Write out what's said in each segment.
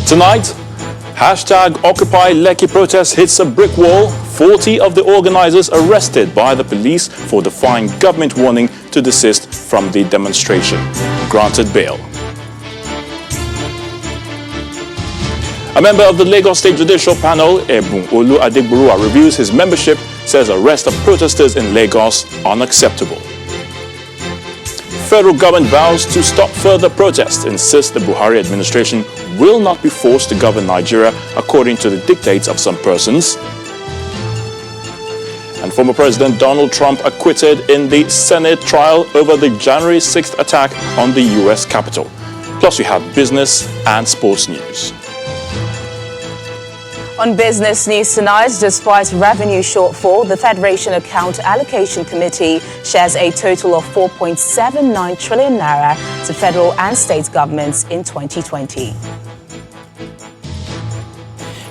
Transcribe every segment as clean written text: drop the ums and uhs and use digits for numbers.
Tonight, hashtag Occupy Lekki protest hits a brick wall. 40 of the organizers arrested by the police for defying government warning to desist from the demonstration. Granted bail. A member of the Lagos State Judicial Panel, Ebun Olu Adegburua, reviews his membership, says arrest of protesters in Lagos unacceptable. Federal government vows to stop further protests, insists the Buhari administration will not be forced to govern Nigeria according to the dictates of some persons. And former President Donald Trump acquitted in the Senate trial over the January 6th attack on the U.S. Capitol. Plus we have business and sports news. On business news tonight, despite revenue shortfall, the Federation Account Allocation Committee shares a total of 4.79 trillion naira to federal and state governments in 2020.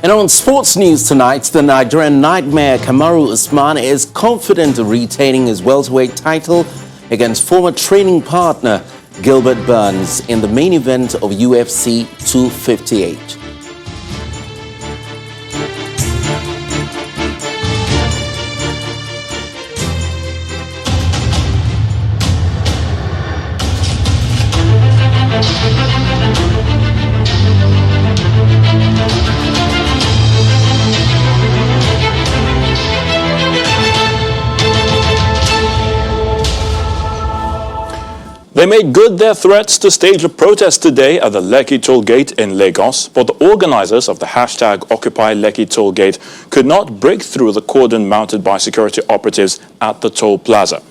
And on sports news tonight, the Nigerian nightmare Kamaru Usman is confident of retaining his welterweight title against former training partner Gilbert Burns in the main event of UFC 258. They made good their threats to stage a protest today at the Lekki Tollgate in Lagos, but the organizers of the hashtag Occupy Lekki Tollgate could not break through the cordon mounted by security operatives at the toll plaza.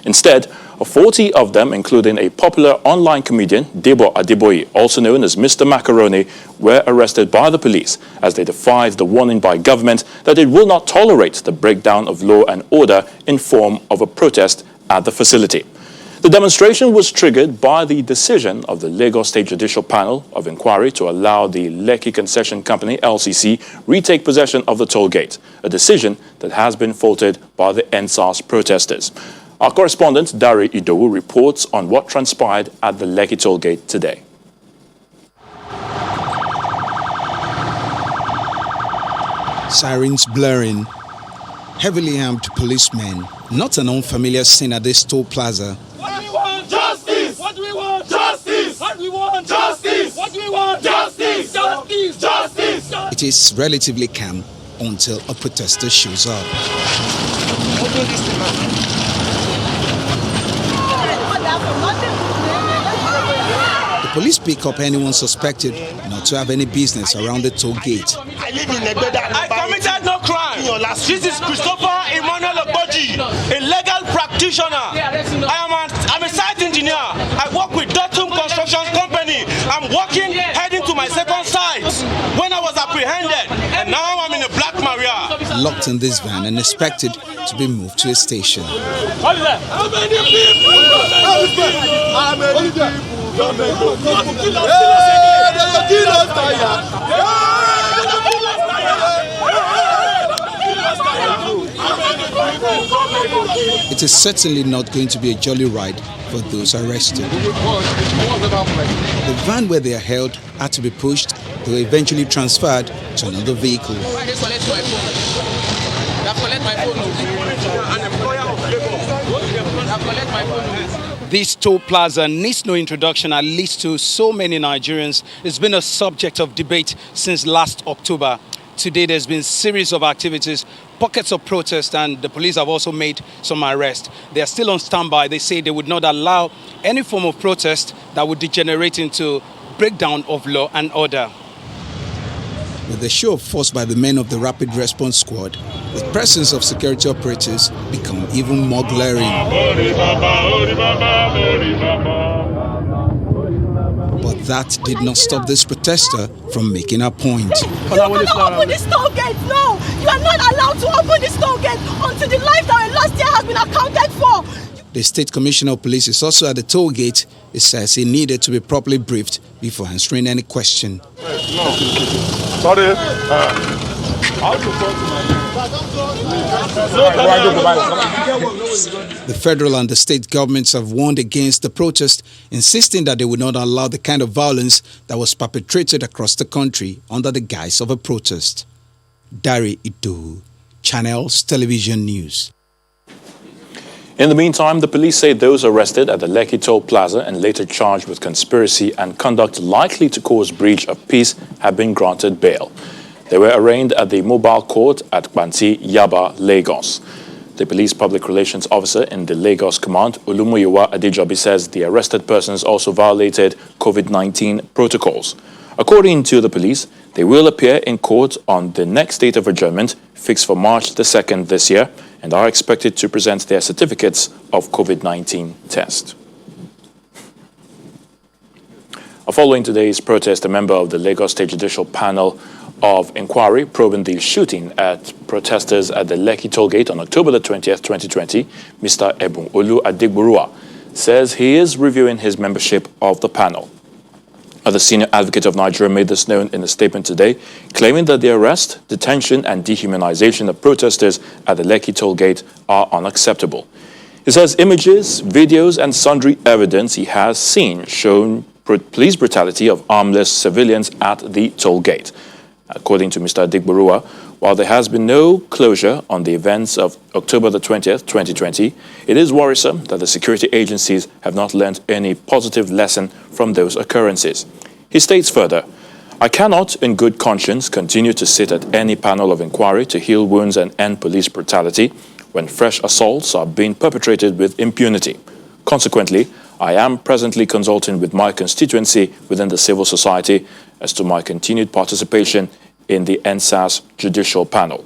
Instead, 40 of them, including a popular online comedian, Debo Adeboye, also known as Mr. Macaroni, were arrested by the police as they defied the warning by government that it will not tolerate the breakdown of law and order in form of a protest at the facility. The demonstration was triggered by the decision of the Lagos State Judicial Panel of Inquiry to allow the Lekki Concession Company, LCC, retake possession of the toll gate, a decision that has been faulted by the NSAS protesters. Our correspondent, Dari Idowu, reports on what transpired at the Lekki toll gate today. Sirens blaring, heavily armed policemen, not an unfamiliar scene at this toll plaza. What do we want? Justice! What do we want? Justice! What do we want? Justice! What do we want? Justice! Justice! Justice! It is relatively calm until a protester shows up. The police pick up anyone suspected not to have any business around the toll gate. I committed no crime. This is Christopher Emmanuel Ogboji, a legal practitioner. I'm a site engineer. I work with Dotum Construction Company. I'm working, heading to my second site when I was apprehended, and now I'm in a Black Maria. Locked in this van and expected to be moved to a station. How many people? How many people? It is certainly not going to be a jolly ride for those arrested. The van where they are held had to be pushed. They were eventually transferred to another vehicle. This toll plaza needs no introduction, at least to so many Nigerians. It's been a subject of debate since last October. Today there's been a series of activities, pockets of protest, and the police have also made some arrests. They are still on standby. They say they would not allow any form of protest that would degenerate into breakdown of law and order. With the show of force by the men of the Rapid Response Squad, the presence of security operatives become even more glaring. But that did not stop this protester from making her point. You cannot open this toll gate, no! You are not allowed to open this toll gate until the life that were lost here has been accounted for. The State Commissioner of Police is also at the toll gate. He says he needed to be properly briefed before answering any question. Sorry. How to talk to my The federal and the state governments have warned against the protest, insisting that they would not allow the kind of violence that was perpetrated across the country under the guise of a protest. Dari Idu, Channels Television News. In the meantime, the police say those arrested at the Lekki Toll Plaza and later charged with conspiracy and conduct likely to cause breach of peace have been granted bail. They were arraigned at the mobile court at Banti, Yaba, Lagos. The police public relations officer in the Lagos command, Olumuyiwa Adejobi, says the arrested persons also violated COVID-19 protocols. According to the police, they will appear in court on the next date of adjournment, fixed for March the 2nd this year, and are expected to present their certificates of COVID-19 test. Following today's protest, a member of the Lagos State Judicial Panel of Inquiry probing the shooting at protesters at the Lekki Tollgate on October the 20th, 2020, Mr. Ebun-Olu Adigburua, says he is reviewing his membership of the panel. The senior advocate of Nigeria made this known in a statement today, claiming that the arrest, detention and dehumanization of protesters at the Lekki Tollgate are unacceptable. He says images, videos and sundry evidence he has seen shown police brutality of armless civilians at the toll gate. According to Mr. Adigburua, while there has been no closure on the events of October the 20th, 2020, it is worrisome that the security agencies have not learned any positive lesson from those occurrences. He states further, I cannot, in good conscience, continue to sit at any panel of inquiry to heal wounds and end police brutality when fresh assaults are being perpetrated with impunity. Consequently, I am presently consulting with my constituency within the civil society as to my continued participation in the NSAS judicial panel.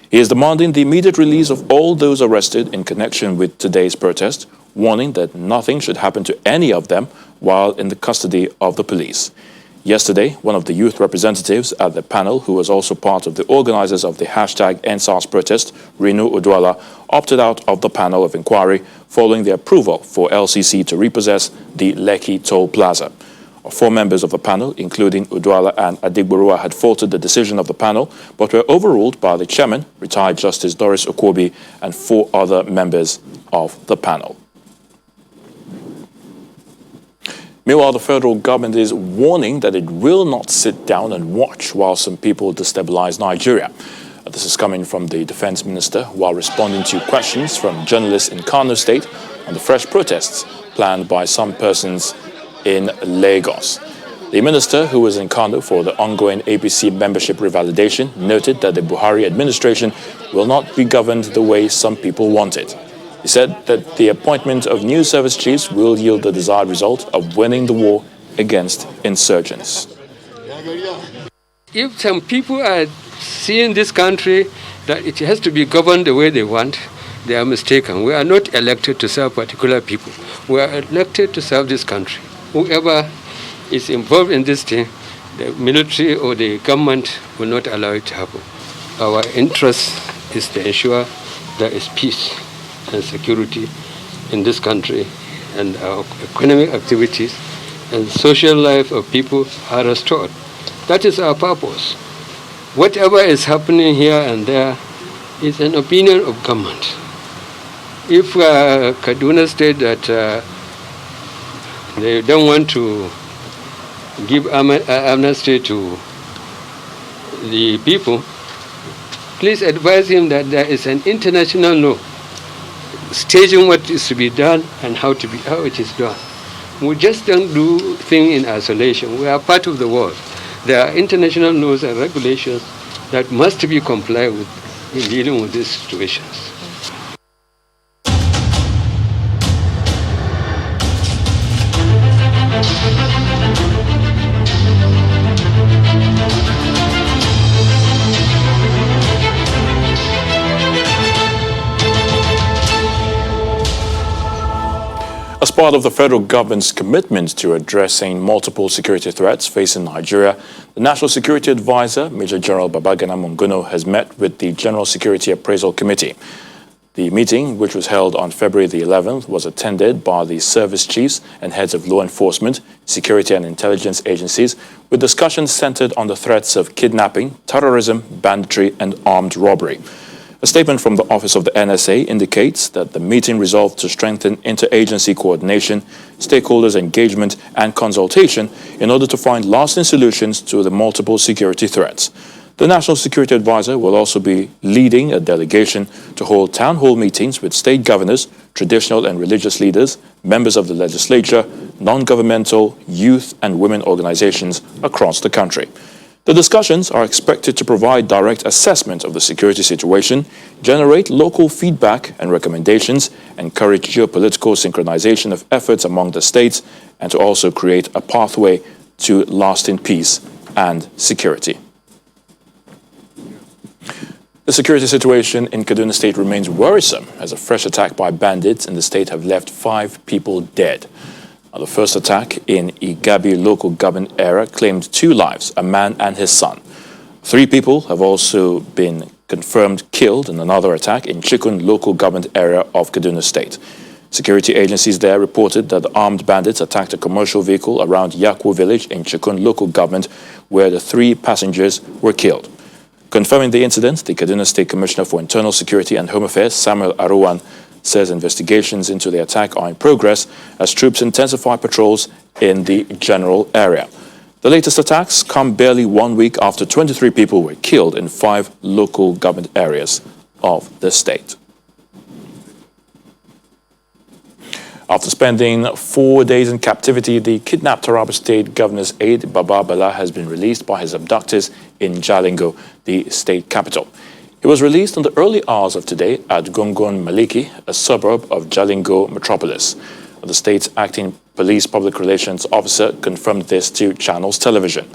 He is demanding the immediate release of all those arrested in connection with today's protest, warning that nothing should happen to any of them while in the custody of the police. Yesterday, one of the youth representatives at the panel, who was also part of the organizers of the hashtag NSAS protest, Renu Udwala, opted out of the panel of inquiry following the approval for LCC to repossess the Lekki Toll Plaza. 4 members of the panel, including Udwala and Adigburua, had faulted the decision of the panel, but were overruled by the chairman, retired Justice Doris Okwobi, and 4 other members of the panel. Meanwhile, the federal government is warning that it will not sit down and watch while some people destabilize Nigeria. This is coming from the defense minister while responding to questions from journalists in Kaduna State on the fresh protests planned by some persons in Lagos. The minister, who was in Kano for the ongoing APC membership revalidation, noted that the Buhari administration will not be governed the way some people want it. He said that the appointment of new service chiefs will yield the desired result of winning the war against insurgents. If some people are seeing this country that it has to be governed the way they want, they are mistaken. We are not elected to serve particular people. We are elected to serve this country. Whoever is involved in this thing, the military or the government will not allow it to happen. Our interest is to ensure there is peace and security in this country, and our economic activities and social life of people are restored. That is our purpose. Whatever is happening here and there is an opinion of government. If Kaduna State that they don't want to give amnesty to the people, please advise him that there is an international law staging what is to be done and how it is done. We just don't do things in isolation. We are part of the world. There are international laws and regulations that must be complied with in dealing with these situations. As part of the federal government's commitment to addressing multiple security threats facing Nigeria, the National Security Advisor, Major General Babagana Monguno, has met with the General Security Appraisal Committee. The meeting, which was held on February the 11th, was attended by the service chiefs and heads of law enforcement, security and intelligence agencies, with discussions centered on the threats of kidnapping, terrorism, banditry, and armed robbery. A statement from the Office of the NSA indicates that the meeting resolved to strengthen interagency coordination, stakeholders' engagement and consultation in order to find lasting solutions to the multiple security threats. The National Security Advisor will also be leading a delegation to hold town hall meetings with state governors, traditional and religious leaders, members of the legislature, non-governmental, youth and women organizations across the country. The discussions are expected to provide direct assessment of the security situation, generate local feedback and recommendations, encourage geopolitical synchronization of efforts among the states, and to also create a pathway to lasting peace and security. The security situation in Kaduna State remains worrisome as a fresh attack by bandits in the state have left 5 people dead. The first attack in Igabi local government area claimed 2 lives, a man and his son. 3 people have also been confirmed killed in another attack in Chikun local government area of Kaduna State. Security agencies there reported that the armed bandits attacked a commercial vehicle around Yakwo village in Chikun local government where the 3 passengers were killed. Confirming the incident, the Kaduna State Commissioner for Internal Security and Home Affairs, Samuel Aruwan, says investigations into the attack are in progress as troops intensify patrols in the general area. The latest attacks come barely 1 week after 23 people were killed in 5 local government areas of the state. After spending 4 days in captivity, the kidnapped Taraba State Governor's aide, Bala, has been released by his abductors in Jalingo, the state capital. He was released in the early hours of today at Gongon Maliki, a suburb of Jalingo metropolis. The state's acting police public relations officer confirmed this to Channels Television.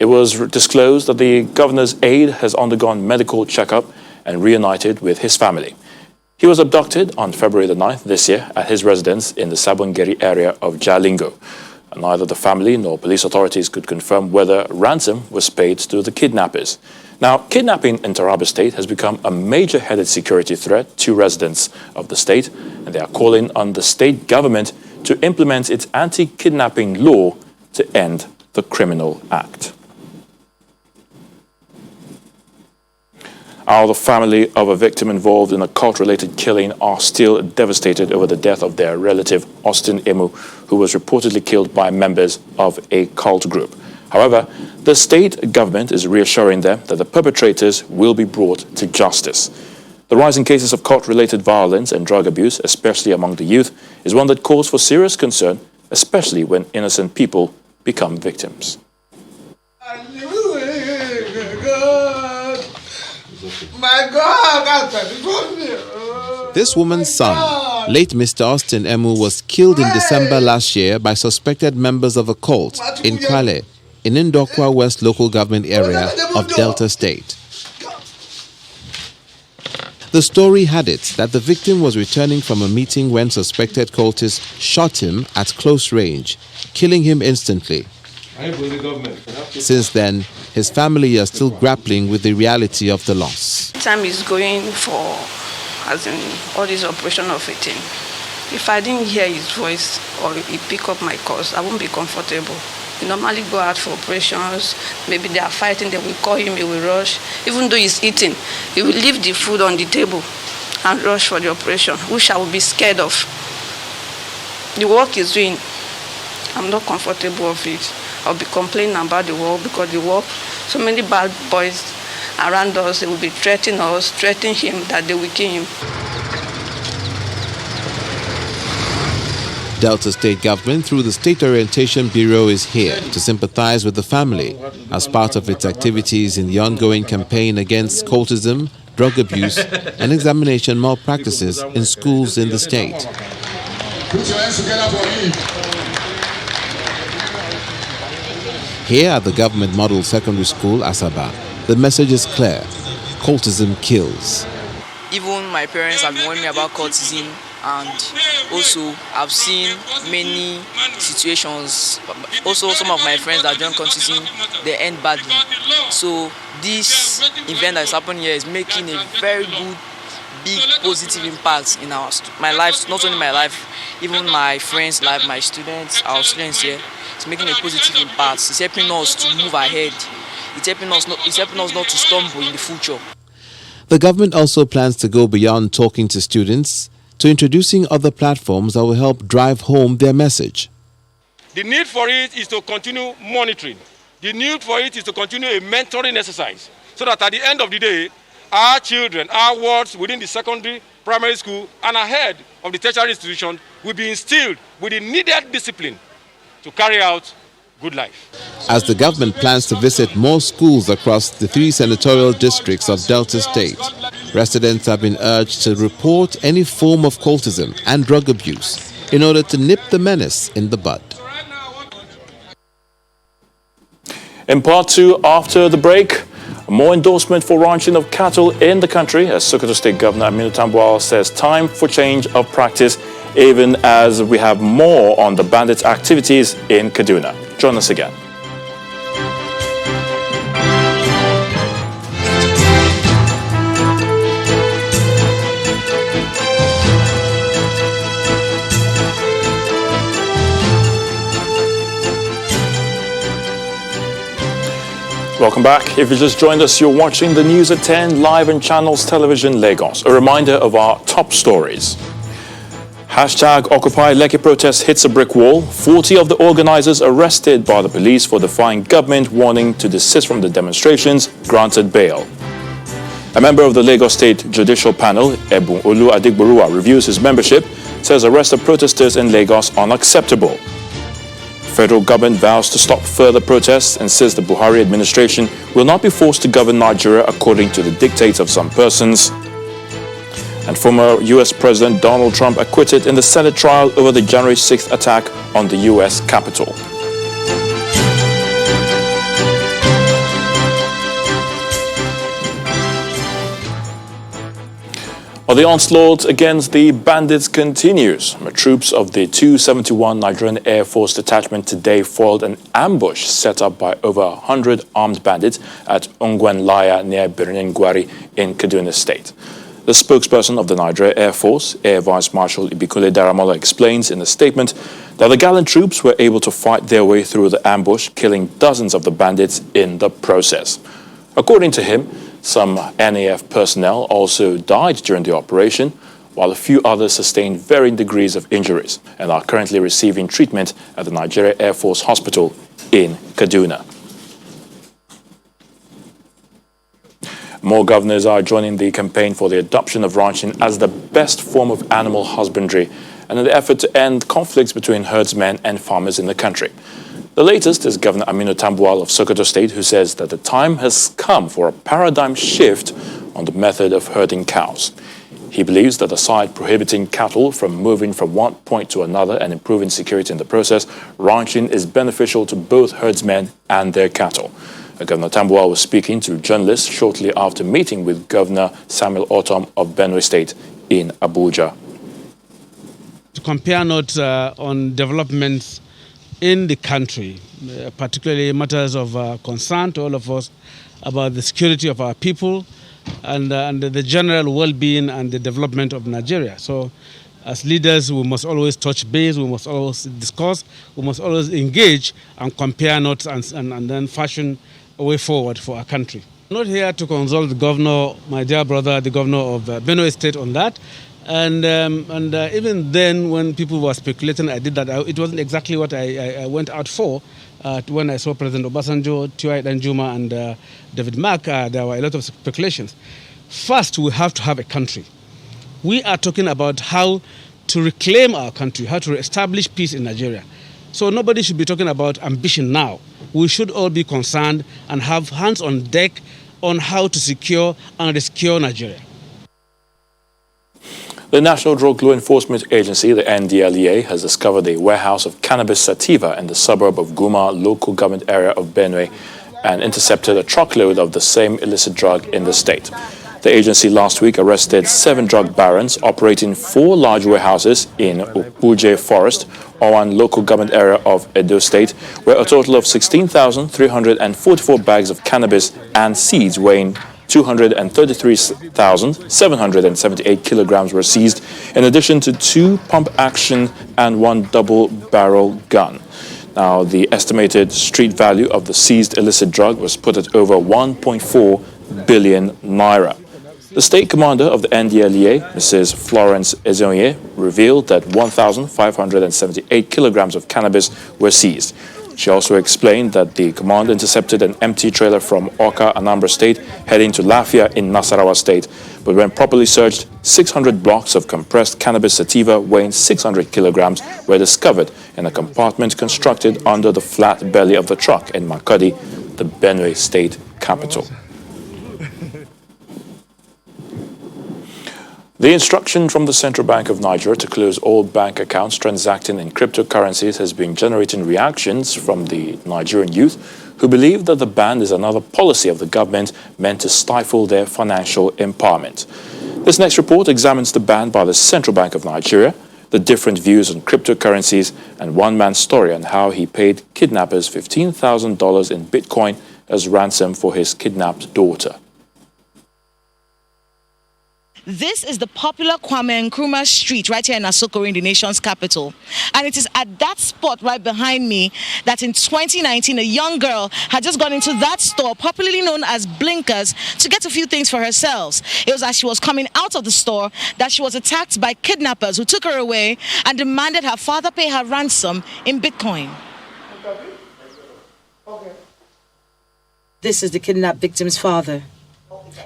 It was disclosed that the governor's aide has undergone medical checkup and reunited with his family. He was abducted on February the 9th this year at his residence in the Sabongeri area of Jalingo. Neither the family nor police authorities could confirm whether ransom was paid to the kidnappers. Now, kidnapping in Taraba State has become a major-headed security threat to residents of the state, and they are calling on the state government to implement its anti-kidnapping law to end the criminal act. The family of a victim involved in a cult-related killing are still devastated over the death of their relative, Austin Emu, who was reportedly killed by members of a cult group. However, the state government is reassuring them that the perpetrators will be brought to justice. The rise in cases of cult-related violence and drug abuse, especially among the youth, is one that calls for serious concern, especially when innocent people become victims. My God! This woman's son, late Mr. Austin Emu, was killed in December last year by suspected members of a cult in Kwale, in Ndokwa West local government area of Delta State. The story had it that the victim was returning from a meeting when suspected cultists shot him at close range, killing him instantly. Since then, his family are still grappling with the reality of the loss. Time is going for, as in all this operation of a thing. If I didn't hear his voice or he pick up my calls, I won't be comfortable. We normally go out for operations. Maybe they are fighting, they will call him, he will rush. Even though he's eating, he will leave the food on the table and rush for the operation, which I will be scared of. The work he's doing, I'm not comfortable of it. I'll be complaining about the work because the work, so many bad boys around us, they will be threatening us, threatening him that they will kill him. Delta State government, through the State Orientation Bureau, is here to sympathize with the family as part of its activities in the ongoing campaign against cultism, drug abuse, and examination malpractices in schools in the state. Put your hands together for him. Here at the government model secondary school, Asaba, the message is clear: cultism kills. Even my parents have been warning me about cultism, and also I've seen many situations. Also, some of my friends that join cultism, they end badly. So this event that is happening here is making a very good, big positive impact in my life, not only my life, even my friends' life, my students, our students here. It's making a positive impact. It's helping us to move ahead. It's helping us not to stumble in the future. The government also plans to go beyond talking to students to introducing other platforms that will help drive home their message. The need for it is to continue monitoring. The need for it is to continue a mentoring exercise so that at the end of the day, our children, our wards within the secondary, primary school, and ahead of the tertiary institution will be instilled with the needed discipline to carry out good life. As the government plans to visit more schools across the 3 senatorial districts of Delta State, residents have been urged to report any form of cultism and drug abuse in order to nip the menace in the bud. In part 2, after the break, more endorsement for ranching of cattle in the country, as Sokoto State Governor Aminu Tambuwal says time for change of practice, even as we have more on the bandits' activities in Kaduna. Join us again. Welcome back. If you just joined us, you're watching the News at 10 live on Channels Television Lagos. A reminder of our top stories. Hashtag Occupy Lekki protest hits a brick wall. 40 of the organizers arrested by the police for defying government warning to desist from the demonstrations granted bail. A member of the Lagos State Judicial Panel, Ebun Olu Adigboruwa, reviews his membership, says arrest of protesters in Lagos unacceptable. Federal government vows to stop further protests and says the Buhari administration will not be forced to govern Nigeria according to the dictates of some persons. And former U.S. President Donald Trump acquitted in the Senate trial over the January 6th attack on the U.S. Capitol. Well, the onslaught against the bandits continues. The troops of the 271 Nigerian Air Force Detachment today foiled an ambush set up by over 100 armed bandits at Ongwenlaya near Birnin Gwari in Kaduna State. The spokesperson of the Nigeria Air Force, Air Vice Marshal Ibikule Daramola, explains in a statement that the gallant troops were able to fight their way through the ambush, killing dozens of the bandits in the process. According to him, some NAF personnel also died during the operation, while a few others sustained varying degrees of injuries and are currently receiving treatment at the Nigeria Air Force Hospital in Kaduna. More governors are joining the campaign for the adoption of ranching as the best form of animal husbandry and in the effort to end conflicts between herdsmen and farmers in the country. The latest is Governor Aminu Tambuwal of Sokoto State, who says that the time has come for a paradigm shift on the method of herding cows. He believes that aside prohibiting cattle from moving from one point to another and improving security in the process, ranching is beneficial to both herdsmen and their cattle. Governor Tambuwal was speaking to journalists shortly after meeting with Governor Samuel Ortom of Benue State in Abuja. To compare notes on developments in the country, particularly matters of concern to all of us about the security of our people and the general well-being and the development of Nigeria. So as leaders, we must always touch base, we must always discuss, we must always engage and compare notes and then fashion a way forward for our country. I'm not here to consult the governor, my dear brother, the governor of Benue State on that. And even then, when people were speculating, I did that. It wasn't exactly what I went out for. When I saw President Obasanjo, Tiwai Danjuma, and David Mark, there were a lot of speculations. First, we have to have a country. We are talking about how to reclaim our country, how to establish peace in Nigeria. So nobody should be talking about ambition now. We should all be concerned and have hands on deck on how to secure and rescue Nigeria. The National Drug Law Enforcement Agency, the NDLEA, has discovered a warehouse of cannabis sativa in the suburb of Guma local government area of Benue and intercepted a truckload of the same illicit drug in the state. The agency last week arrested 7 drug barons operating 4 large warehouses in Upuje Forest, Owan local government area of Edo State, where a total of 16,344 bags of cannabis and seeds weighing 233,778 kilograms were seized, in addition to 2 pump action and 1 double barrel gun. Now, the estimated street value of the seized illicit drug was put at over 1.4 billion naira. The state commander of the NDLEA, Mrs. Florence Ezonye, revealed that 1,578 kilograms of cannabis were seized. She also explained that the commander intercepted an empty trailer from Oka, Anambra State, heading to Lafia in Nasarawa State. But when properly searched, 600 blocks of compressed cannabis sativa weighing 600 kilograms were discovered in a compartment constructed under the flat belly of the truck in Makodi, the Benue State capital. The instruction from the Central Bank of Niger to close all bank accounts transacting in cryptocurrencies has been generating reactions from the Nigerian youth who believe that the ban is another policy of the government meant to stifle their financial empowerment. This next report examines the ban by the Central Bank of Nigeria, the different views on cryptocurrencies, and one man's story on how he paid kidnappers $15,000 in Bitcoin as ransom for his kidnapped daughter. This is the popular Kwame Nkrumah Street right here in Asokoro in the nation's capital. And it is at that spot right behind me that in 2019, a young girl had just gone into that store, popularly known as Blinkers, to get a few things for herself. It was as she was coming out of the store that she was attacked by kidnappers who took her away and demanded her father pay her ransom in Bitcoin. This is the kidnapped victim's father.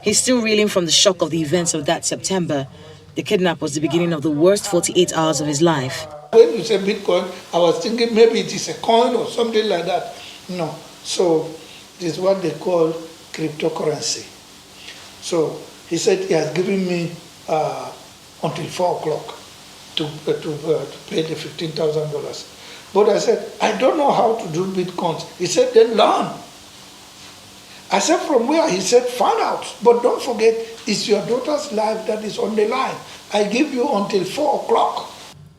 He's still reeling from the shock of the events of that September. The kidnap was the beginning of the worst 48 hours of his life. When you say Bitcoin, I was thinking maybe it is a coin or something like that. No. So this is what they call cryptocurrency. So he said he has given me until 4 o'clock to pay the $15,000. But I said, I don't know how to do Bitcoins. He said, then learn. I said, from where? He said, find out. But don't forget, it's your daughter's life that is on the line. I give you until 4 o'clock.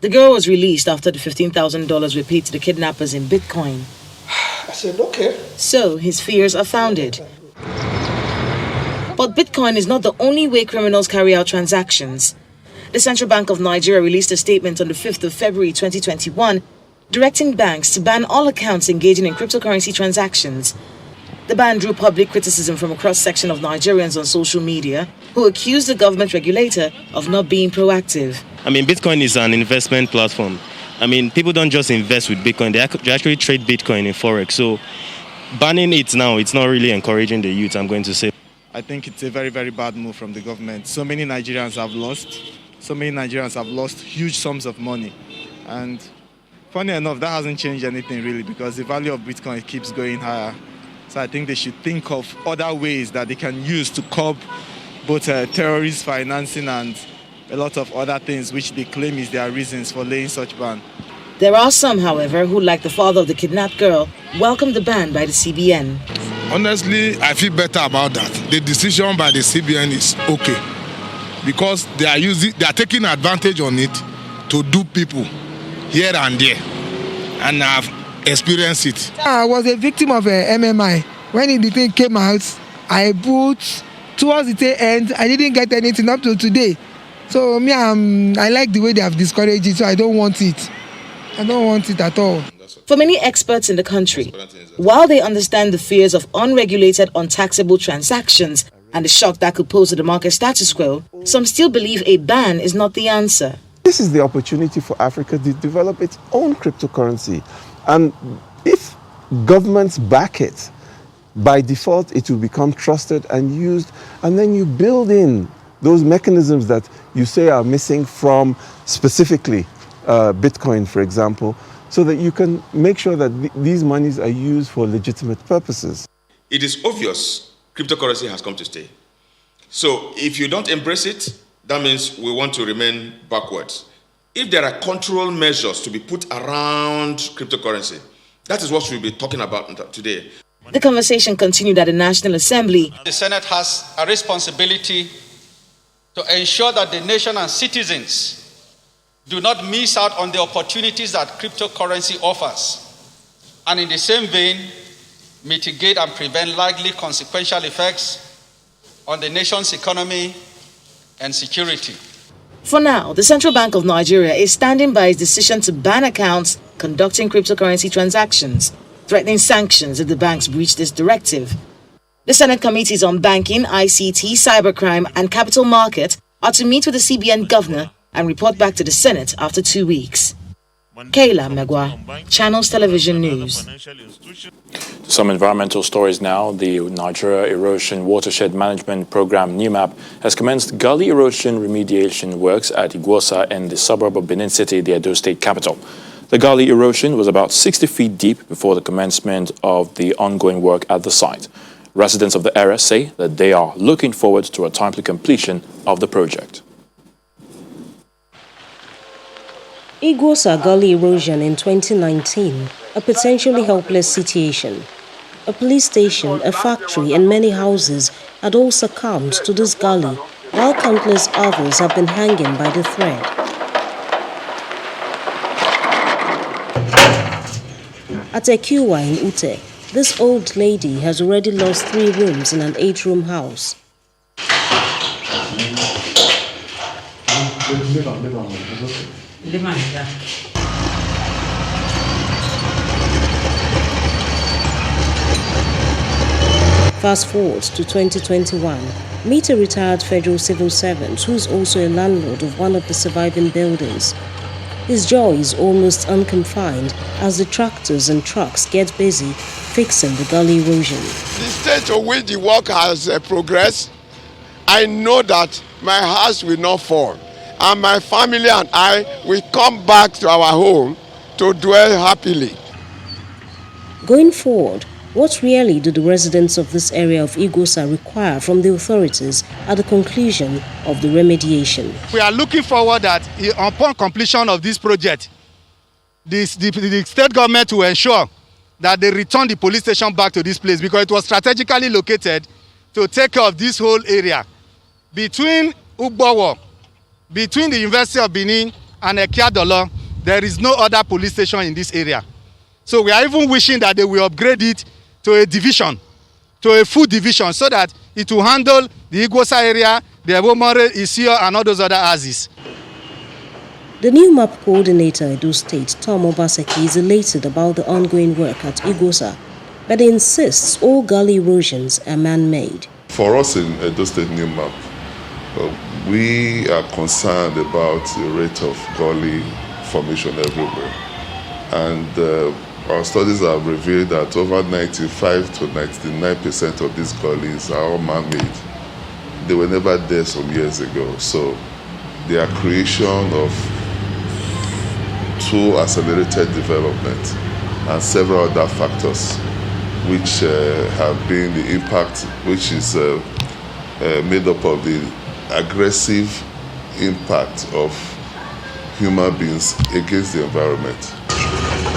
The girl was released after the $15,000 were paid to the kidnappers in Bitcoin. I said, okay. So his fears are founded. But Bitcoin is not the only way criminals carry out transactions. The Central Bank of Nigeria released a statement on the 5th of February 2021, directing banks to ban all accounts engaging in cryptocurrency transactions. The ban drew public criticism from a cross-section of Nigerians on social media who accused the government regulator of not being proactive. I mean, Bitcoin is an investment platform. I mean, people don't just invest with Bitcoin, they actually trade Bitcoin in Forex. So banning it now, it's not really encouraging the youth, I'm going to say. I think it's a very, very bad move from the government. So many Nigerians have lost huge sums of money. And funny enough, that hasn't changed anything really because the value of Bitcoin keeps going higher. So I think they should think of other ways that they can use to curb both terrorist financing and a lot of other things which they claim is their reasons for laying such ban. There are some, however, who, like the father of the kidnapped girl, welcome the ban by the CBN. Honestly, I feel better about that. The decision by the CBN is okay because they are taking advantage on it to do people here and there, and I've experienced it. I was a victim of MMI. When the thing came out, I put towards the end. I didn't get anything up to today. So I like the way they have discouraged it. So I don't want it. I don't want it at all. For many experts in the country, while they understand the fears of unregulated, untaxable transactions and the shock that could pose to the market status quo, some still believe a ban is not the answer. This is the opportunity for Africa to develop its own cryptocurrency. And if governments back it, by default, it will become trusted and used. And then you build in those mechanisms that you say are missing from specifically Bitcoin, for example, so that you can make sure that these monies are used for legitimate purposes. It is obvious cryptocurrency has come to stay. So if you don't embrace it, that means we want to remain backwards. If there are control measures to be put around cryptocurrency, that is what we'll be talking about today. The conversation continued at the National Assembly. The Senate has a responsibility to ensure that the nation and citizens do not miss out on the opportunities that cryptocurrency offers, and in the same vein, mitigate and prevent likely consequential effects on the nation's economy and security. For now, the Central Bank of Nigeria is standing by its decision to ban accounts conducting cryptocurrency transactions, threatening sanctions if the banks breach this directive. The Senate Committees on Banking, ICT, Cybercrime and Capital Market are to meet with the CBN governor and report back to the Senate after 2 weeks. Kayla Megwa, Channels Television News. Some environmental stories now. The Niger Erosion Watershed Management Program NEMAP has commenced gully erosion remediation works at Igwosa in the suburb of Benin City, the Edo State capital. The gully erosion was about 60 feet deep before the commencement of the ongoing work at the site. Residents of the area say that they are looking forward to a timely completion of the project. Igwosa gully erosion in 2019, a potentially helpless situation. A police station, a factory and many houses had all succumbed to this gully, while countless others have been hanging by the thread. At Ekiwa in Ute, this old lady has already lost 3 rooms in an 8-room house. Fast forward to 2021, meet a retired federal civil servant who is also a landlord of one of the surviving buildings. His joy is almost unconfined as the tractors and trucks get busy fixing the gully erosion. The stage to which the work has progressed, I know that my house will not fall, and my family and I will come back to our home to dwell happily. Going forward, what really do the residents of this area of Igwosa require from the authorities at the conclusion of the remediation? We are looking forward that upon completion of this project, the state government will ensure that they return the police station back to this place because it was strategically located to take care of this whole area. Between Ugbowo, between the University of Benin and Ekiadolo, there is no other police station in this area. So we are even wishing that they will upgrade it to a division, to a full division, so that it will handle the Igwosa area, the Ebomore, Isio, and all those other houses. The new map coordinator Edo State, Tom Obaseki, is elated about the ongoing work at Igwosa, but he insists all gully erosions are man-made. For us in Edo State new map, we are concerned about the rate of gully formation everywhere. And our studies have revealed that over 95 to 99% of these gullies are all man-made. They were never there some years ago. So their creation of too accelerated development and several other factors which have been the impact, which is made up of the aggressive impact of human beings against the environment.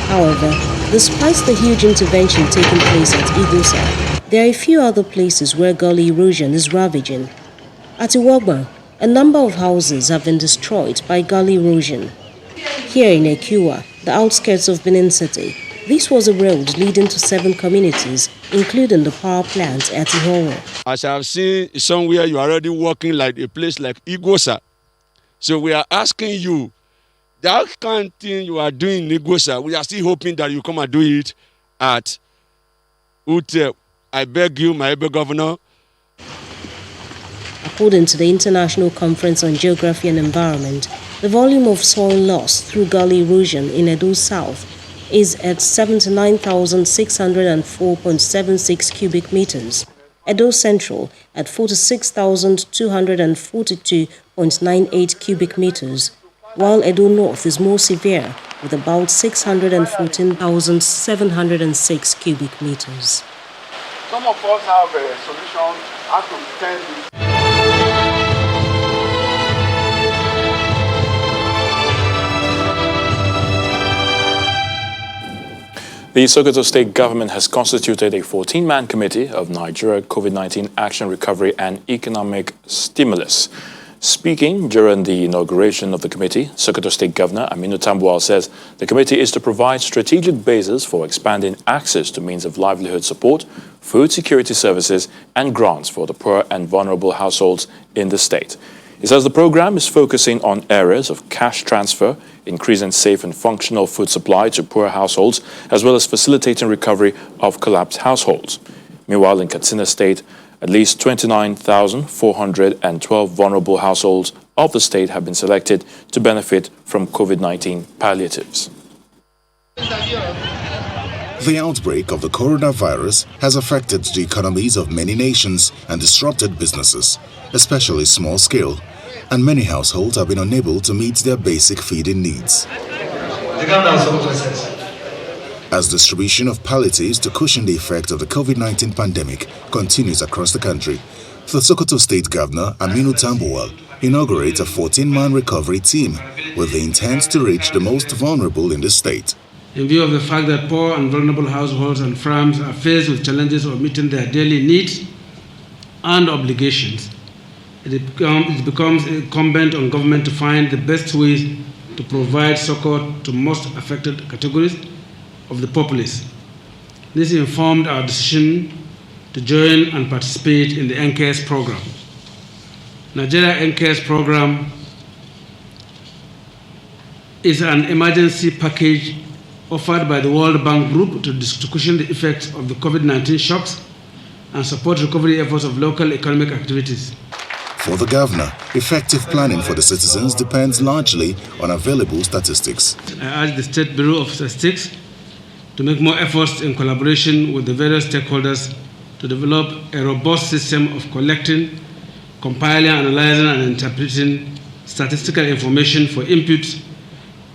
However, despite the huge intervention taking place at Igwosa, there are a few other places where gully erosion is ravaging. At Iwagba, a number of houses have been destroyed by gully erosion. Here in Ekiwa, the outskirts of Benin City, this was a road leading to 7 communities, including the power plant at Ihowo. As I have seen somewhere, you are already working like a place like Igwosa. So we are asking you, that kind of thing you are doing in Igwosa, we are still hoping that you come and do it at Ute. I beg you, my able governor. According to the International Conference on Geography and Environment, the volume of soil loss through gully erosion in Edo South is at 79,604.76 cubic meters, Edo Central at 46,242.98 cubic meters, while Edo North is more severe with about 614,706 cubic meters. Some of us have a solution how to turn this. The Sokoto State government has constituted a 14-man committee of Nigeria COVID-19 Action Recovery and Economic Stimulus. Speaking during the inauguration of the committee, Sokoto State Governor Aminu Tambuwal says the committee is to provide strategic basis for expanding access to means of livelihood support, food security services, and grants for the poor and vulnerable households in the state. He says the program is focusing on areas of cash transfer, increasing safe and functional food supply to poor households, as well as facilitating recovery of collapsed households. Meanwhile, in Kaduna State, at least 29,412 vulnerable households of the state have been selected to benefit from COVID-19 palliatives. The outbreak of the coronavirus has affected the economies of many nations and disrupted businesses, especially small-scale, and many households have been unable to meet their basic feeding needs. As distribution of palliatives to cushion the effect of the COVID-19 pandemic continues across the country, the Sokoto State Governor Aminu Tambuwal inaugurates a 14-man recovery team with the intent to reach the most vulnerable in the state. In view of the fact that poor and vulnerable households and farms are faced with challenges of meeting their daily needs and obligations, it becomes incumbent on government to find the best ways to provide support to most affected categories of the populace. This informed our decision to join and participate in the NCARES program. Nigeria NCARES program is an emergency package offered by the World Bank Group to cushion the effects of the COVID-19 shocks and support recovery efforts of local economic activities. For the governor, effective planning for the citizens depends largely on available statistics. I urge the State Bureau of Statistics to make more efforts in collaboration with the various stakeholders to develop a robust system of collecting, compiling, analyzing, and interpreting statistical information for input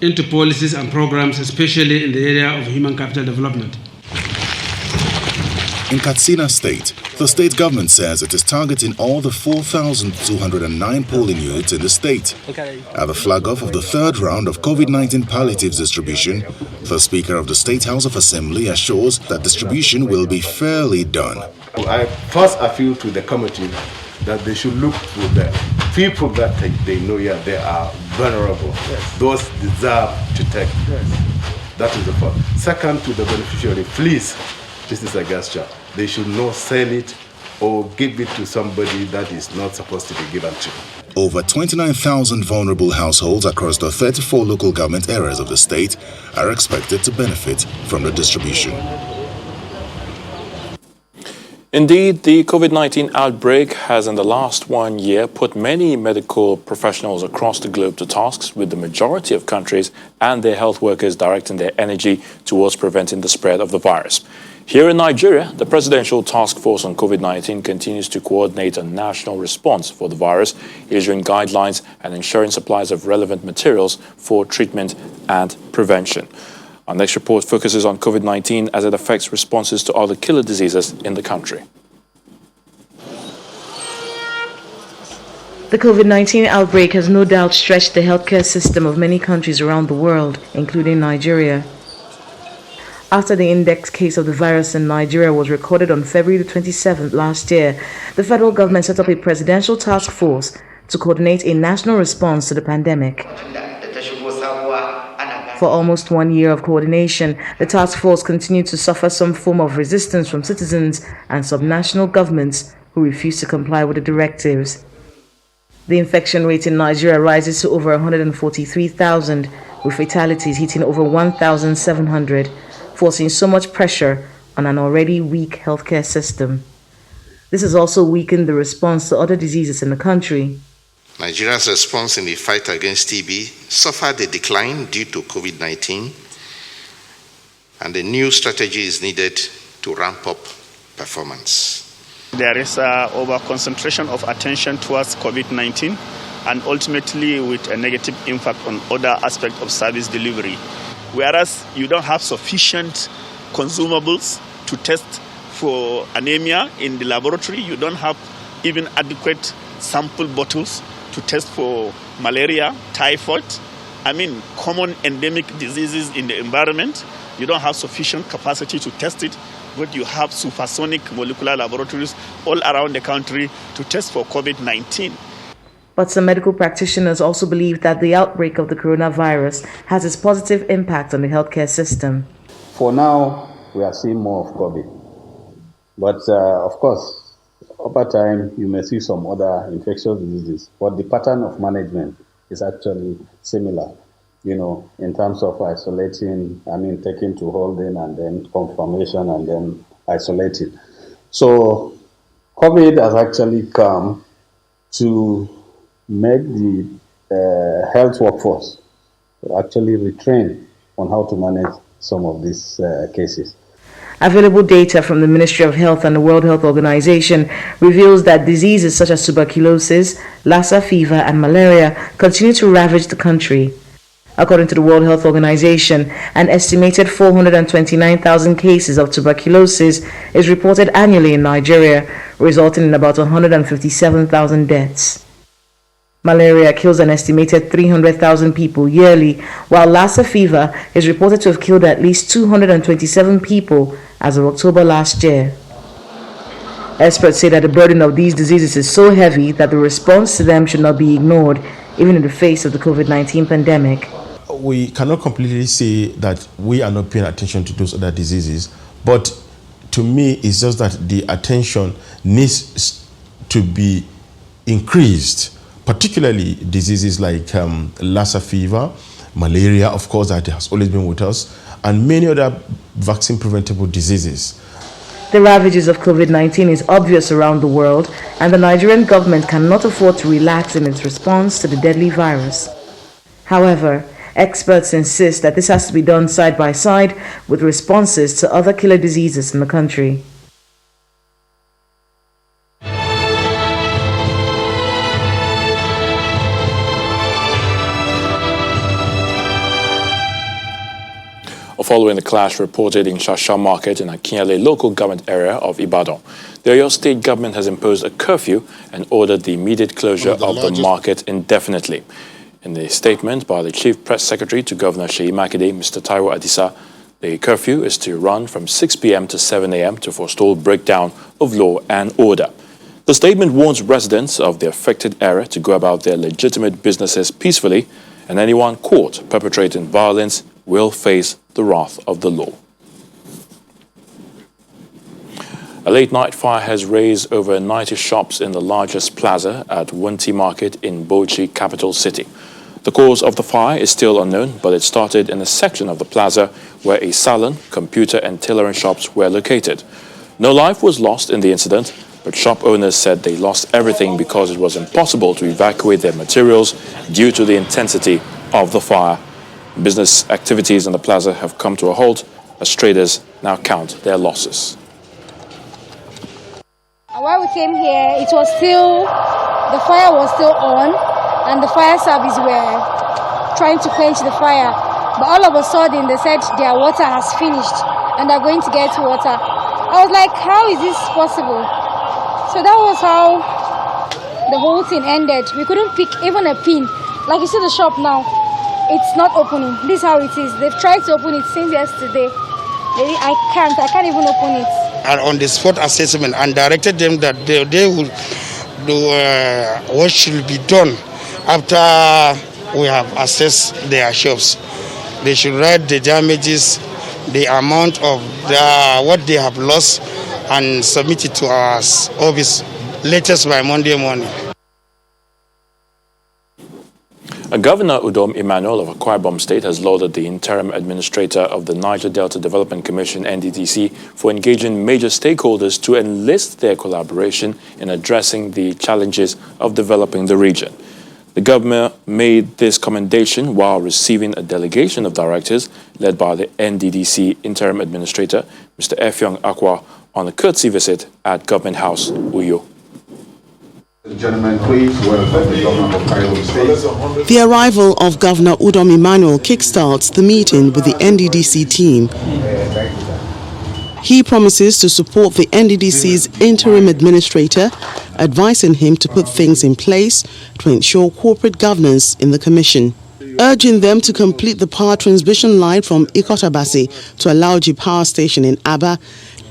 into policies and programs, especially in the area of human capital development. In Kaduna State, the state government says it is targeting all the 4,209 polling units in the state. At the flag-off of the third round of COVID-19 palliatives distribution, the Speaker of the State House of Assembly assures that distribution will be fairly done. I first appeal to the committee that they should look to the people that they know they are vulnerable. Yes. Those deserve to take. Yes. That is the first. Second, to the beneficiary, please, this is a gesture. They should not sell it or give it to somebody that is not supposed to be given to. Over 29,000 vulnerable households across the 34 local government areas of the state are expected to benefit from the distribution. Indeed, the COVID-19 outbreak has in the last 1 year put many medical professionals across the globe to tasks, with the majority of countries and their health workers directing their energy towards preventing the spread of the virus. Here in Nigeria, the Presidential Task Force on COVID-19 continues to coordinate a national response for the virus, issuing guidelines and ensuring supplies of relevant materials for treatment and prevention. Our next report focuses on COVID-19 as it affects responses to other killer diseases in the country. The COVID-19 outbreak has no doubt stretched the healthcare system of many countries around the world, including Nigeria. After the index case of the virus in Nigeria was recorded on February the 27th last year, the federal government set up a presidential task force to coordinate a national response to the pandemic. For almost 1 year of coordination, the task force continued to suffer some form of resistance from citizens and subnational governments who refused to comply with the directives. The infection rate in Nigeria rises to over 143,000, with fatalities hitting over 1,700, forcing so much pressure on an already weak healthcare system. This has also weakened the response to other diseases in the country. Nigeria's response in the fight against TB suffered a decline due to COVID-19, and a new strategy is needed to ramp up performance. There is over-concentration of attention towards COVID-19, and ultimately with a negative impact on other aspects of service delivery. Whereas you don't have sufficient consumables to test for anemia in the laboratory, you don't have even adequate sample bottles to test for malaria, typhoid, common endemic diseases in the environment. You don't have sufficient capacity to test it, but you have supersonic molecular laboratories all around the country to test for COVID-19. But some medical practitioners also believe that the outbreak of the coronavirus has its positive impact on the healthcare system. For now, we are seeing more of COVID. But of course, over time, you may see some other infectious diseases. But the pattern of management is actually similar, in terms of isolating, taking to holding and then confirmation and then isolating. So COVID has actually come to make the health workforce actually retrain on how to manage some of these cases. Available data from the Ministry of Health and the World Health Organization reveals that diseases such as tuberculosis, Lassa fever, and malaria continue to ravage the country. According to the World Health Organization, an estimated 429,000 cases of tuberculosis is reported annually in Nigeria, resulting in about 157,000 deaths. Malaria kills an estimated 300,000 people yearly, while Lassa fever is reported to have killed at least 227 people as of October last year. Experts say that the burden of these diseases is so heavy that the response to them should not be ignored, even in the face of the COVID-19 pandemic. We cannot completely say that we are not paying attention to those other diseases, but to me, it's just that the attention needs to be increased, particularly diseases like Lassa fever, malaria, of course, that has always been with us, and many other vaccine-preventable diseases. The ravages of COVID-19 is obvious around the world, and the Nigerian government cannot afford to relax in its response to the deadly virus. However, experts insist that this has to be done side by side with responses to other killer diseases in the country. Following the clash reported in Shasha Market in Akinyele local government area of Ibadan, the Oyo State government has imposed a curfew and ordered the immediate closure of the market indefinitely. In the statement by the Chief Press Secretary to Governor Seyi Makinde, Mr. Taiwo Adisa, the curfew is to run from 6 p.m. to 7 a.m. to forestall breakdown of law and order. The statement warns residents of the affected area to go about their legitimate businesses peacefully, and anyone caught perpetrating violence will face the wrath of the law. A late-night fire has razed over 90 shops in the largest plaza at Wunti Market in Bauchi, capital city. The cause of the fire is still unknown, but it started in a section of the plaza where a salon, computer and tailoring shops were located. No life was lost in the incident, but shop owners said they lost everything because it was impossible to evacuate their materials due to the intensity of the fire. Business activities in the plaza have come to a halt as traders now count their losses. While we came here, the fire was still on, and the fire service were trying to quench the fire. But all of a sudden, they said their water has finished and they're going to get water. I was like, how is this possible? So that was how the whole thing ended. We couldn't pick even a pin. Like you see the shop now. It's not opening. This is how it is. They've tried to open it since yesterday. I can't even open it. And on the spot assessment and directed them that they will do what should be done after we have assessed their shops. They should write the damages, the amount of what they have lost, and submit it to our office latest by Monday morning. Governor Udom Emmanuel of Akwa Ibom State has lauded the interim administrator of the Niger Delta Development Commission, NDDC, for engaging major stakeholders to enlist their collaboration in addressing the challenges of developing the region. The governor made this commendation while receiving a delegation of directors led by the NDDC interim administrator, Mr. Effiong Akwa, on a courtesy visit at Government House, Uyo. Gentlemen, please welcome the Governor of Kaduna State. The arrival of Governor Udom Emmanuel kickstarts the meeting with the NDDC team. He promises to support the NDDC's interim administrator, advising him to put things in place to ensure corporate governance in the commission, urging them to complete the power transmission line from Ikotabasi to Alauji Power Station in Aba.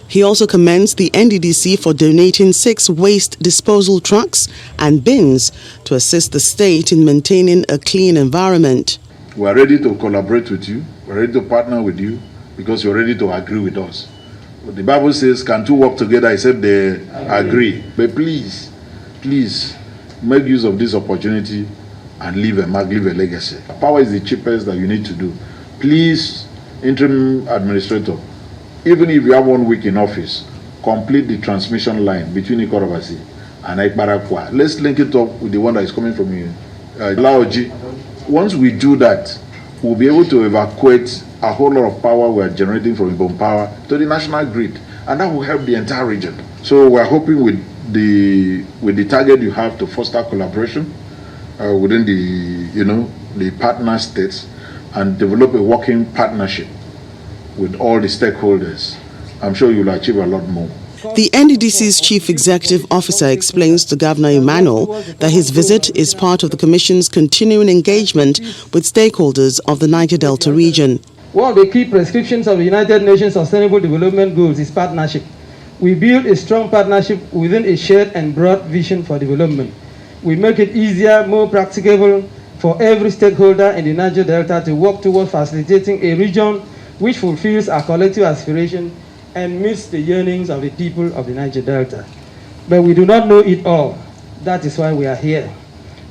He also commends the NDDC for donating 6 waste disposal trucks and bins to assist the state in maintaining a clean environment. We are ready to collaborate with you. We are ready to partner with you because you are ready to agree with us. The Bible says, can two work together except they agree? But please make use of this opportunity and leave a mark, leave a legacy. Power is the cheapest that you need to do. Please, interim administrator, even if you have 1 week in office, complete the transmission line between Ikorobasi and Ekbarakwa. Let's link it up with the one that is coming from Laoji. Once we do that, we'll be able to evacuate a whole lot of power we are generating from Ibom Power to the national grid, and that will help the entire region. So we're hoping with the target you have to foster collaboration within the partner states and develop a working partnership with all the stakeholders. I'm sure you'll achieve a lot more. The NDDC's Chief Executive Officer explains to Governor Emmanuel that his visit is part of the Commission's continuing engagement with stakeholders of the Niger Delta region. One of the key prescriptions of the United Nations Sustainable Development Goals is partnership. We build a strong partnership within a shared and broad vision for development. We make it easier, more practicable for every stakeholder in the Niger Delta to work towards facilitating a region which fulfills our collective aspiration and meets the yearnings of the people of the Niger Delta. But we do not know it all. That is why we are here.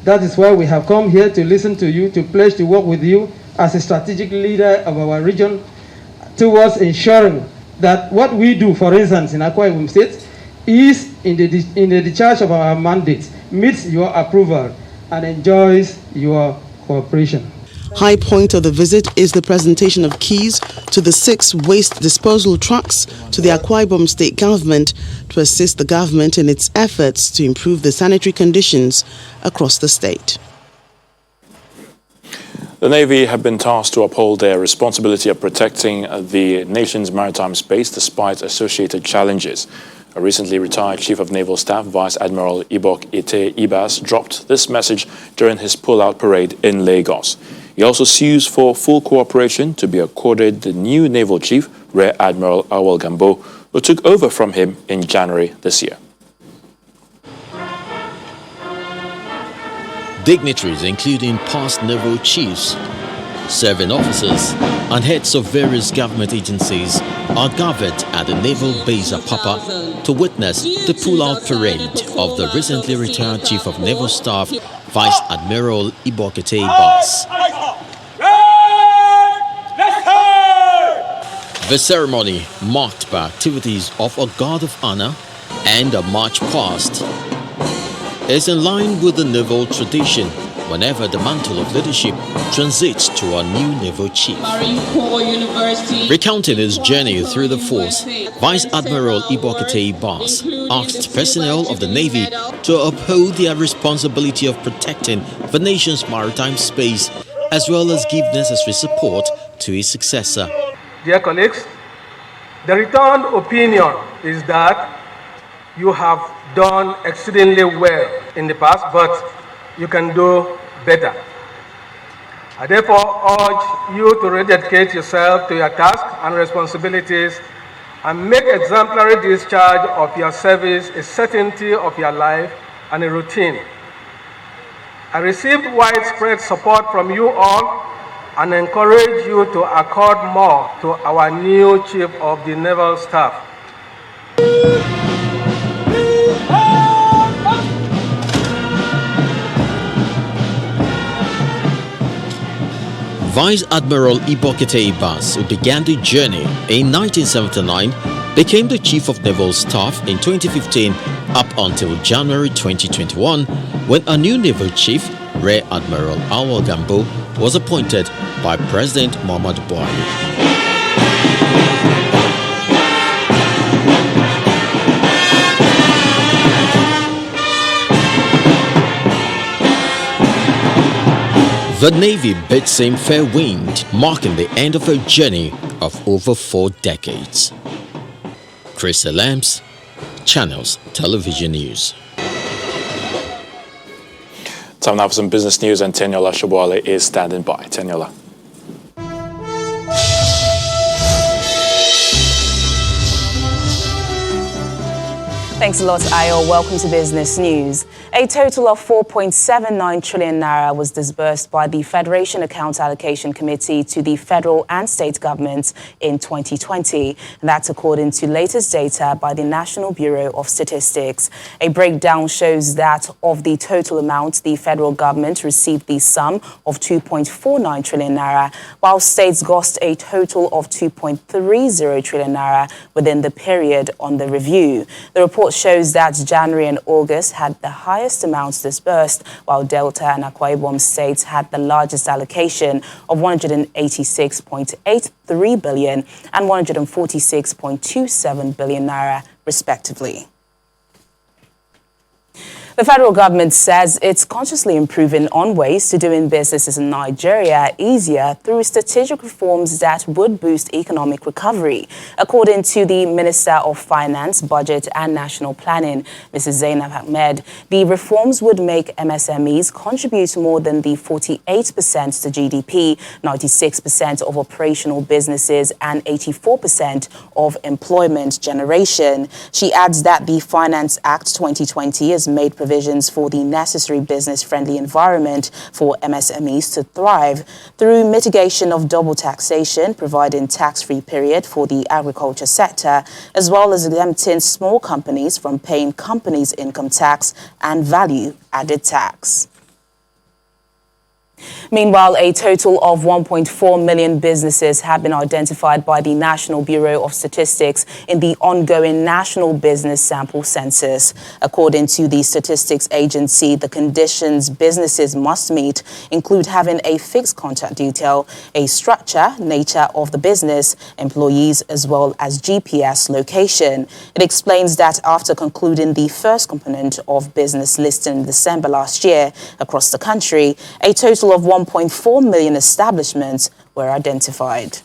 That is why we have come here to listen to you, to pledge to work with you as a strategic leader of our region towards ensuring that what we do, for instance, in Akwa Ibom State, is in the discharge of our mandate, meets your approval and enjoys your cooperation. High point of the visit is the presentation of keys to the 6 waste disposal trucks to the Akwa Ibom State government to assist the government in its efforts to improve the sanitary conditions across the state. The Navy have been tasked to uphold their responsibility of protecting the nation's maritime space despite associated challenges. A recently retired Chief of Naval Staff, Vice Admiral Ibok Ite Ibas, dropped this message during his pull-out parade in Lagos. He also sues for full cooperation to be accorded the new Naval Chief, Rear Admiral Awal Gambo, who took over from him in January this year. Dignitaries, including past naval chiefs, serving officers, and heads of various government agencies, are gathered at the naval base Apapa to witness the pull-out parade of the recently retired Chief of Naval Staff, Vice Admiral Ibok Ite Ibas. The ceremony, marked by activities of a guard of honor and a march past, is in line with the naval tradition whenever the mantle of leadership transits to a new naval chief. Recounting his journey through the force, Vice Admiral Ibok Ite Ibas asked personnel of the Navy to uphold their responsibility of protecting the nation's maritime space, as well as give necessary support to his successor. Dear colleagues, the returned opinion is that you have done exceedingly well in the past, but you can do better. I therefore urge you to rededicate yourself to your task and responsibilities and make exemplary discharge of your service a certainty of your life and a routine. I received widespread support from you all and encourage you to accord more to our new Chief of the Naval Staff. Vice Admiral Ibok Ite Ibas, who began the journey in 1979, became the Chief of Naval Staff in 2015 up until January 2021, when a new Naval Chief, Rear Admiral Awal Gambo, was appointed by President Muhammadu Buhari. The Navy bids him fair wind, marking the end of a journey of over 4 decades. Chris Lamps, Channels Television News. Time now for some business news, and Teniola Shobwale is standing by. Teniola. Thanks a lot, Ayo. Welcome to Business News. A total of 4.79 trillion naira was disbursed by the Federation Account Allocation Committee to the federal and state governments in 2020. And that's according to latest data by the National Bureau of Statistics. A breakdown shows that of the total amount, the federal government received the sum of 2.49 trillion naira, while states got a total of 2.30 trillion naira within the period on the review. The report shows that January and August had the highest amounts disbursed, while Delta and Akwa Ibom states had the largest allocation of 186.83 billion and 146.27 billion naira, respectively. The federal government says it's consciously improving on ways to doing businesses in Nigeria easier through strategic reforms that would boost economic recovery. According to the Minister of Finance, Budget and National Planning, Mrs. Zainab Ahmed, the reforms would make MSMEs contribute more than the 48% to GDP, 96% of operational businesses, and 84% of employment generation. She adds that the Finance Act 2020 has made provisions for the necessary business-friendly environment for MSMEs to thrive through mitigation of double taxation, providing tax-free period for the agriculture sector, as well as exempting small companies from paying companies income tax and value-added tax. Meanwhile, a total of 1.4 million businesses have been identified by the National Bureau of Statistics in the ongoing National Business Sample Census. According to the statistics agency, the conditions businesses must meet include having a fixed contact detail, a structure, nature of the business, employees, as well as GPS location. It explains that after concluding the first component of business listing in December last year across the country, a total of 1.4 million establishments were identified.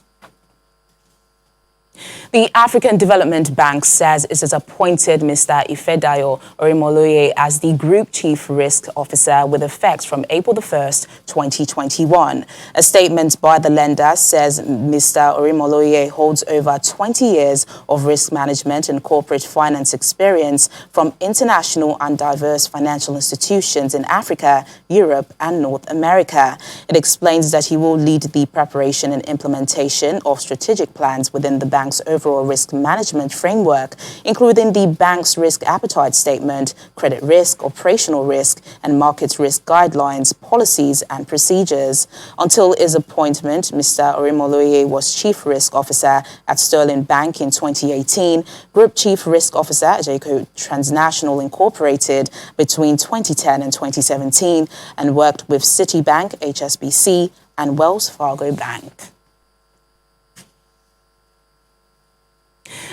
The African Development Bank says it has appointed Mr. Ifedayo Orimoloye as the Group Chief Risk Officer with effect from April 1st, 2021. A statement by the lender says Mr. Orimoloye holds over 20 years of risk management and corporate finance experience from international and diverse financial institutions in Africa, Europe, and North America. It explains that he will lead the preparation and implementation of strategic plans within the bank's overall risk management framework, including the bank's risk appetite statement, credit risk, operational risk, and market risk guidelines, policies, and procedures. Until his appointment, Mr. Orimoloye was Chief Risk Officer at Sterling Bank in 2018, Group Chief Risk Officer at Jayco Transnational Incorporated between 2010 and 2017, and worked with Citibank, HSBC, and Wells Fargo Bank.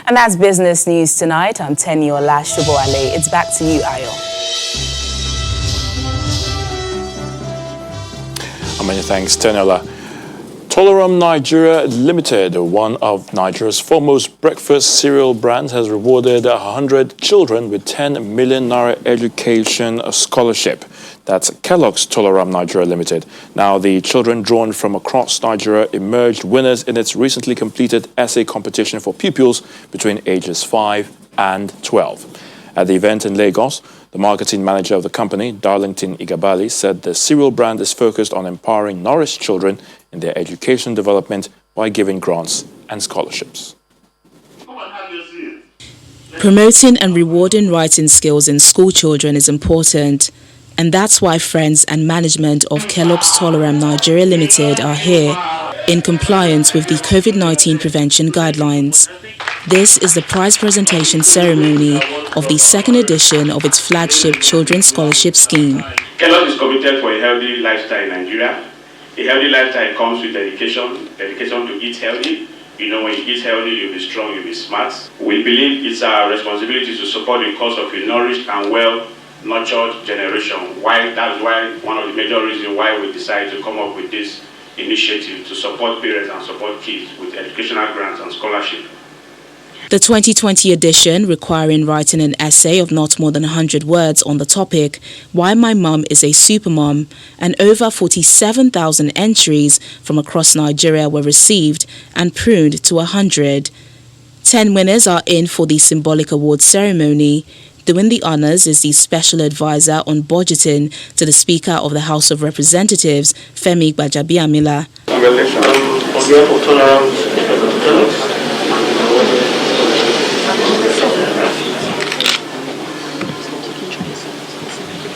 And that's business news tonight. I'm Teniola Shuboale. It's back to you, Ayo. Many thanks, Teniola. Tollgate Nigeria Limited, one of Nigeria's foremost breakfast cereal brands, has rewarded 100 children with 10 million naira education scholarship. That's Kelloggs Tollgate Nigeria Limited. Now, the children drawn from across Nigeria emerged winners in its recently completed essay competition for pupils between ages 5 and 12. At the event in Lagos, the marketing manager of the company, Darlington Igabali, said the cereal brand is focused on empowering nourished children in their education development by giving grants and scholarships. Promoting and rewarding writing skills in school children is important, and that's why friends and management of Kelloggs Tollgate Nigeria Limited are here in compliance with the COVID-19 prevention guidelines. This is the prize presentation ceremony of the second edition of its flagship Children's Scholarship Scheme. Kellogg is committed for a healthy lifestyle in Nigeria. A healthy lifestyle comes with dedication to eat healthy. You know, when you eat healthy, you'll be strong, you'll be smart. We believe it's our responsibility to support the cause of a nourished and well-nurtured generation. That's why one of the major reasons why we decided to come up with this initiative to support parents and support kids with educational grants and scholarship. The 2020 edition, requiring writing an essay of not more than 100 words on the topic, Why My Mum is a Supermom, and over 47,000 entries from across Nigeria were received and pruned to 100. 10 winners are in for the symbolic award ceremony. Doing the honors is the special advisor on budgeting to the Speaker of the House of Representatives, Femi Gbajabiamila.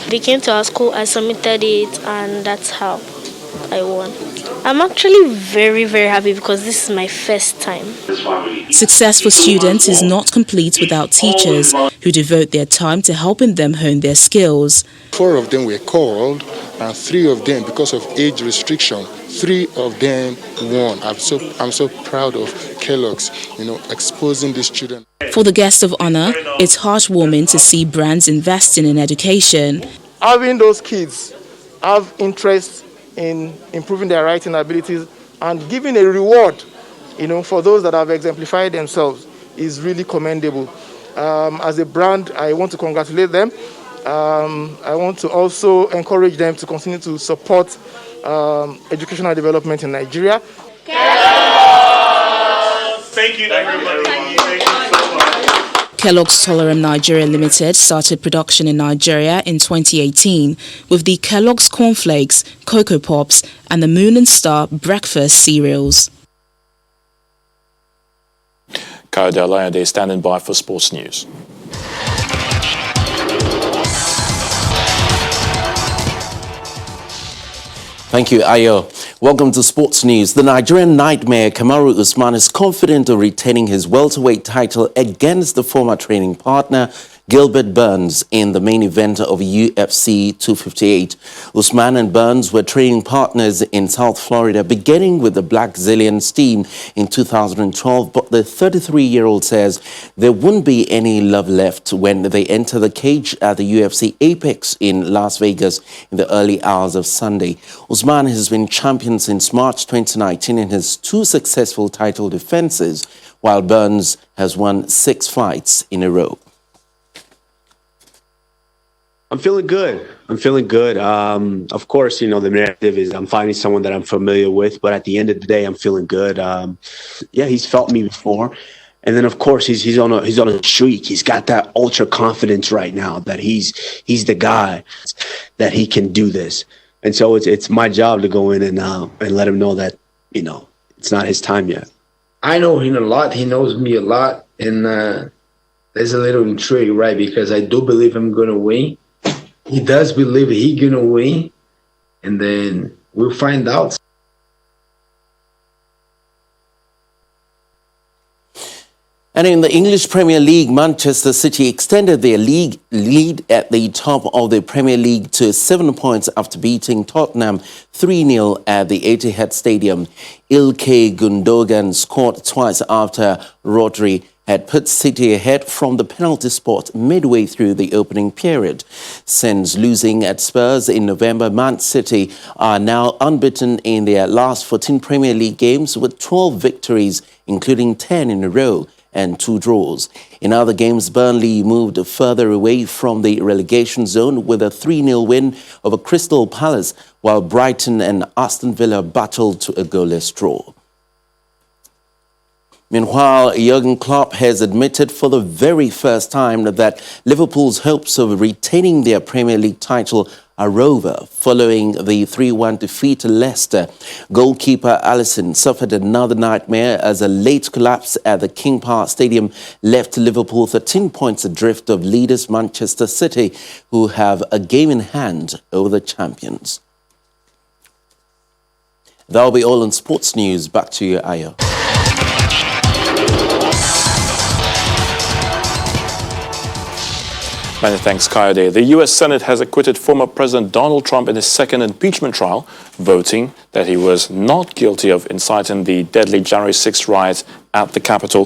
They came to our school, I submitted it, and that's how I won. I'm actually very, very happy because this is my first time. Success for students is not complete without teachers who devote their time to helping them hone their skills. 4 of them were called, and 3 of them, because of age restriction, 3 of them won. I'm so proud of Kellogg's, exposing these children. For the guest of honor, it's heartwarming to see brands investing in education. Having those kids have interest in improving their writing abilities and giving a reward, for those that have exemplified themselves is really commendable. As a brand, I want to congratulate them. I want to also encourage them to continue to support educational development in Nigeria. Thank you, everybody. Thank you so much. Kelloggs Toleram Nigeria Limited started production in Nigeria in 2018 with the Kellogg's Cornflakes, Cocoa Pops and the Moon and Star breakfast cereals. Kayode Alayande standing by for sports news. Thank you, Ayo. Welcome to Sports News. The Nigerian nightmare Kamaru Usman is confident of retaining his welterweight title against the former training partner Gilbert Burns in the main event of UFC 258. Usman and Burns were training partners in South Florida, beginning with the Black Zillions team in 2012, but the 33-year-old says there wouldn't be any love left when they enter the cage at the UFC Apex in Las Vegas in the early hours of Sunday. Usman has been champion since March 2019 in his 2 successful title defenses, while Burns has won 6 fights in a row. I'm feeling good. Of course, the narrative is I'm fighting someone that I'm familiar with, but at the end of the day, I'm feeling good. He's felt me before. And then, of course, he's on a streak. He's got that ultra confidence right now that he's the guy, that he can do this. And so it's my job to go in and let him know that, it's not his time yet. I know him a lot. He knows me a lot. And there's a little intrigue, right? Because I do believe I'm going to win. He does believe he's going to win. And then we'll find out. And in the English Premier League, Manchester City extended their league lead at the top of the Premier League to 7 points after beating Tottenham 3-0 at the Etihad Stadium. Ilkay Gundogan scored twice after Rodri had put City ahead from the penalty spot midway through the opening period. Since losing at Spurs in November, Man City are now unbeaten in their last 14 Premier League games with 12 victories, including 10 in a row, and 2 draws. In other games, Burnley moved further away from the relegation zone with a 3-0 win over Crystal Palace, while Brighton and Aston Villa battled to a goalless draw. Meanwhile, Jurgen Klopp has admitted for the very first time that Liverpool's hopes of retaining their Premier League title are over following the 3-1 defeat to Leicester. Goalkeeper Alisson suffered another nightmare as a late collapse at the King Power Stadium left Liverpool 13 points adrift of leaders Manchester City, who have a game in hand over the champions. That'll be all on Sports News. Back to you, Ayo. Many thanks, Kayode. The U.S. Senate has acquitted former President Donald Trump in his second impeachment trial, voting that he was not guilty of inciting the deadly January 6 riots at the Capitol.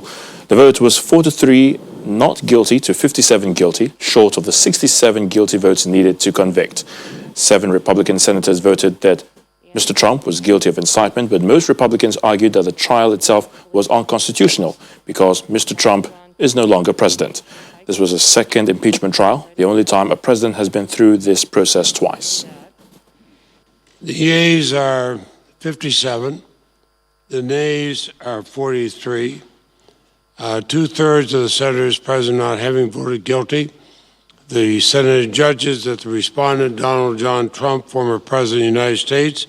The vote was 4-3 not guilty to 57 guilty, short of the 67 guilty votes needed to convict. 7 Republican senators voted that Mr. Trump was guilty of incitement, but most Republicans argued that the trial itself was unconstitutional because Mr. Trump is no longer president. This was a second impeachment trial, the only time a president has been through this process twice. The yeas are 57. The nays are 43. 2/3 of the senators present not having voted guilty the Senate judges that the respondent, Donald John Trump, former President of the United States,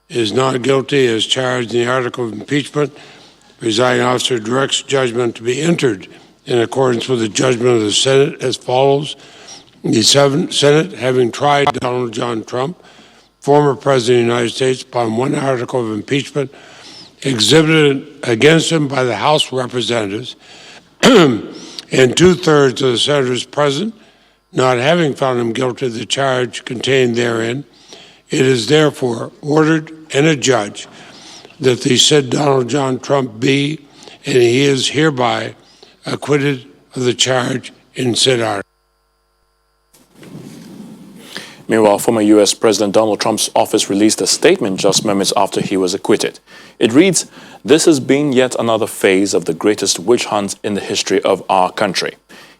is not guilty as charged in the article of impeachment. The presiding officer directs judgment to be entered in accordance with the judgment of the Senate as follows. The Senate, having tried Donald John Trump, former President of the United States, upon one article of impeachment exhibited against him by the House of Representatives, and 2/3 of the senators present, not having found him guilty of the charge contained therein, it is therefore ordered and adjudged that the said Donald John Trump be, and he is hereby acquitted of the charge in said article. Meanwhile, former U.S. President Donald Trump's office released a statement just moments after he was acquitted. It reads, "This has been yet another phase of the greatest witch hunt in the history of our country."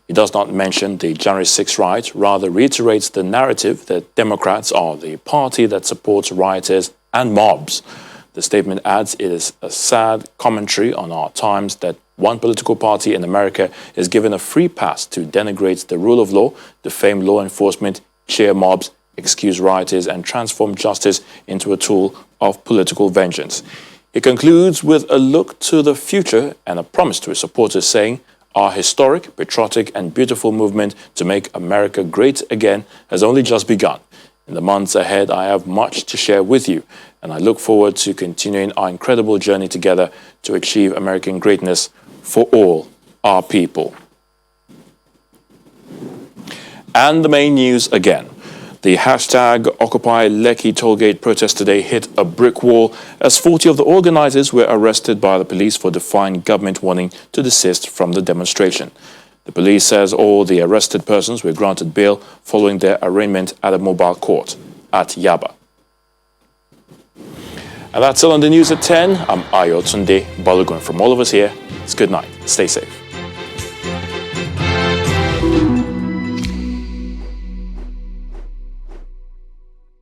He does not mention the January 6 riot, rather reiterates the narrative that Democrats are the party that supports rioters and mobs. The statement adds it is a sad commentary on our times that one political party in America is given a free pass to denigrate the rule of law, defame law enforcement, cheer mobs, excuse rioters, and transform justice into a tool of political vengeance. He concludes with a look to the future and a promise to his supporters, saying, "Our historic, patriotic, and beautiful movement to make America great again has only just begun. In the months ahead, I have much to share with you, and I look forward to continuing our incredible journey together to achieve American greatness for all our people." And the main news again. The hashtag Occupy Lekki Tollgate protest today hit a brick wall as 40 of the organizers were arrested by the police for defying government warning to desist from the demonstration. The police says all the arrested persons were granted bail following their arraignment at a mobile court at Yaba. And that's all on the news at 10. I'm Ayo Tunde Balogun. From all of us here, it's good night. Stay safe.